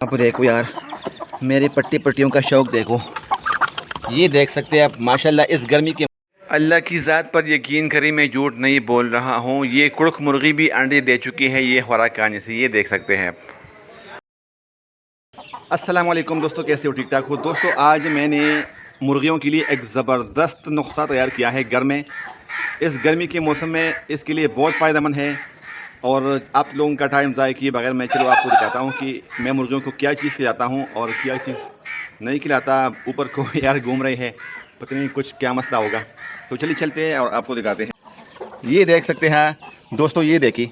आप देखो यार, मेरी पट्टियों का शौक़ देखो। ये देख सकते हैं आप माशाल्लाह इस गर्मी के। अल्लाह की ज़ात पर यकीन करें, मैं झूठ नहीं बोल रहा हूँ। ये कुड़क मुर्गी भी अंडे दे चुकी है ये खुराक खाने से। ये देख सकते हैं आप। अस्सलाम वालेकुम दोस्तों, कैसे हो? ठीक ठाक हो दोस्तों? आज मैंने मुर्गियों के लिए एक ज़बरदस्त नुस्खा तैयार किया है घर में। इस गर्मी के मौसम में इसके लिए बहुत फ़ायदेमंद है और आप लोगों का टाइम ज़ाया किए बगैर मैं चलो आपको दिखाता हूँ कि मैं मुर्गियों को क्या चीज़ खिलाता हूँ और क्या चीज़ नहीं खिलाता। ऊपर को यार घूम रहे हैं, पता नहीं कुछ क्या मसला होगा। तो चलिए चलते हैं और आपको दिखाते हैं। ये देख सकते हैं दोस्तों, ये देखिए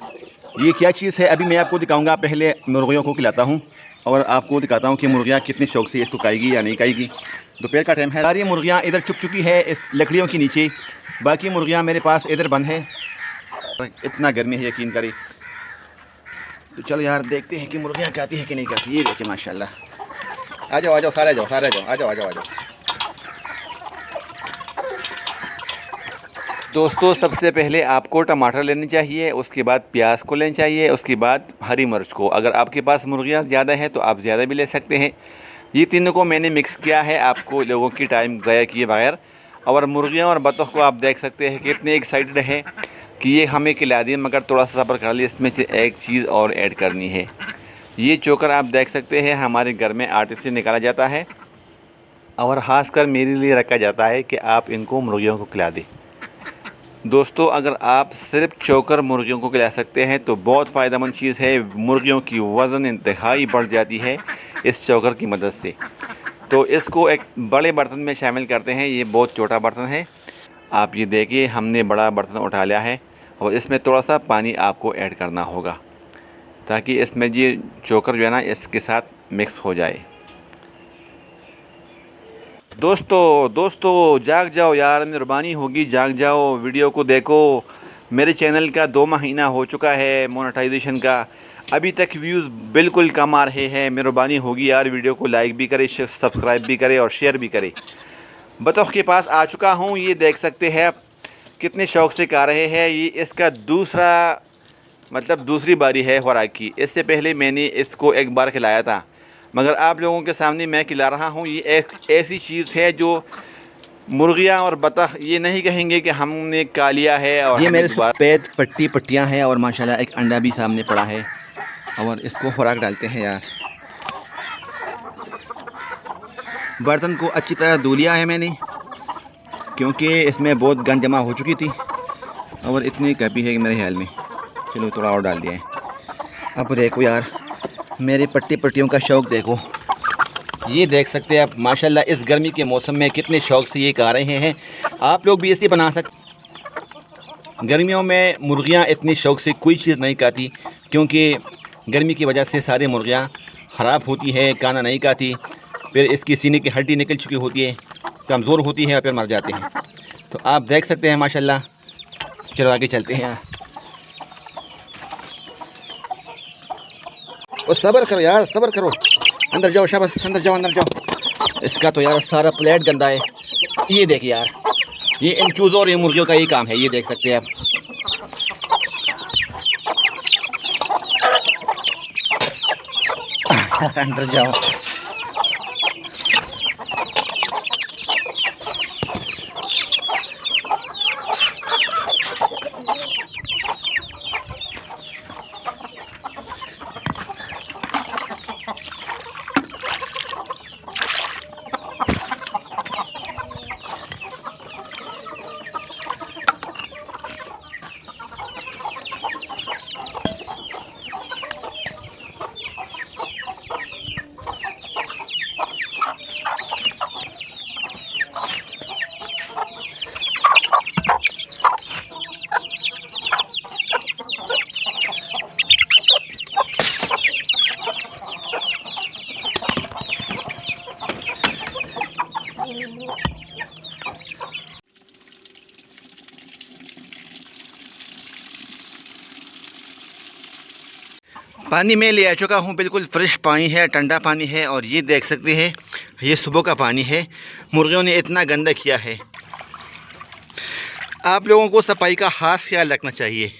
ये क्या चीज़ है। अभी मैं आपको दिखाऊंगा, पहले मुर्गियों को खिलाता हूँ और आपको दिखाता हूँ कि मुर्गियाँ कितनी शौक से इसको खाएगी या नहीं खाएगी। दोपहर का टाइम है, सारी मुर्गियाँ इधर छुप चुकी है इस लकड़ियों के नीचे। बाकी मुर्गियाँ मेरे पास इधर बंद है। इतना गर्मी है यकीन करें। तो चलो यार देखते हैं कि मुर्गियाँ खाती है कि नहीं खाती। ये देखिए माशाल्लाह। आ जाओ आ जाओ, सारे आ जाओ, सारे आ जाओ, आ जाओ आ जाओ आ जाओ। दोस्तों सबसे पहले आपको टमाटर लेने चाहिए, उसके बाद प्याज को लेना चाहिए, उसके बाद हरी मिर्च को। अगर आपके पास मुर्गियाँ ज़्यादा हैं तो आप ज़्यादा भी ले सकते हैं। ये तीनों को मैंने मिक्स किया है आपको लोगों की टाइम ज़ाया किए बगैर। और मुर्गियाँ और बतख को आप देख सकते हैं कि इतने एक्साइटेड है कि ये हमें खिला दिए, मगर थोड़ा सा सब्र कर लिए। इसमें से एक चीज़ और ऐड करनी है। ये चोकर आप देख सकते हैं हमारे घर में आटे से निकाला जाता है और ख़ासकर मेरे लिए रखा जाता है कि आप इनको मुर्गियों को खिला दें। दोस्तों अगर आप सिर्फ चोकर मुर्गियों को खिला सकते हैं तो बहुत फ़ायदेमंद चीज़ है। मुर्गियों की वज़न इंतहाई बढ़ जाती है इस चोकर की मदद से। तो इसको एक बड़े बर्तन में शामिल करते हैं। ये बहुत छोटा बर्तन है, आप ये देखिए हमने बड़ा बर्तन उठा लिया है और इसमें थोड़ा सा पानी आपको ऐड करना होगा ताकि इसमें ये चोकर जो है ना इसके साथ मिक्स हो जाए। दोस्तों जाग जाओ यार, मेहरबानी होगी जाग जाओ, वीडियो को देखो। मेरे चैनल का 2 महीना हो चुका है मोनेटाइजेशन का, अभी तक व्यूज़ बिल्कुल कम आ रहे हैं। मेहरबानी होगी यार, वीडियो को लाइक भी करें, सब्सक्राइब भी करें और शेयर भी करें। बतख के पास आ चुका हूँ, ये देख सकते हैं आप कितने शौक़ से खा रहे हैं। ये इसका दूसरी बारी है खुराक की। इससे पहले मैंने इसको एक बार खिलाया था, मगर आप लोगों के सामने मैं खिला रहा हूँ। ये एक ऐसी चीज़ है जो मुर्गियाँ और बतख ये नहीं कहेंगे कि हमने खा लिया है। और ये मेरे सफ़ेद पट्टियाँ हैं और माशाल्लाह एक अंडा भी सामने पड़ा है और इसको खुराक डालते हैं यार। बर्तन को अच्छी तरह धो लिया है मैंने क्योंकि इसमें बहुत गंद जमा हो चुकी थी और इतनी काफ़ी है कि मेरे ख्याल में। चलो थोड़ा और डाल दिया है। अब देखो यार, मेरी पट्टियों का शौक़ देखो। ये देख सकते हैं आप माशाल्लाह इस गर्मी के मौसम में कितने शौक़ से ये खा रहे हैं। आप लोग भी ऐसे बना सकते। गर्मियों में मुर्गियाँ इतनी शौक़ से कोई चीज़ नहीं खाती क्योंकि गर्मी की वजह से सारी मुर्गियाँ ख़राब होती है, खाना नहीं खाती, फिर इसकी सीने की हड्डी निकल चुकी होती है, कमज़ोर होती है और फिर मर जाते हैं। तो आप देख सकते हैं माशाल्लाह। चलो आगे चलते हैं यार। और सब्र करो यार, सब्र करो। अंदर जाओ, शाबाश, अंदर जाओ अंदर जाओ। इसका तो यार सारा प्लेट गंदा है। ये देखिए यार, ये इन चूज़ों और ये मुर्गियों का ये काम है। ये देख सकते हैं आप। अंदर जाओ। पानी में ले आ चुका हूँ, बिल्कुल फ्रेश पानी है, ठंडा पानी है। और ये देख सकते हैं ये सुबह का पानी है। मुर्गियों ने इतना गंदा किया है। आप लोगों को सफाई का ख़ास ख्याल रखना चाहिए।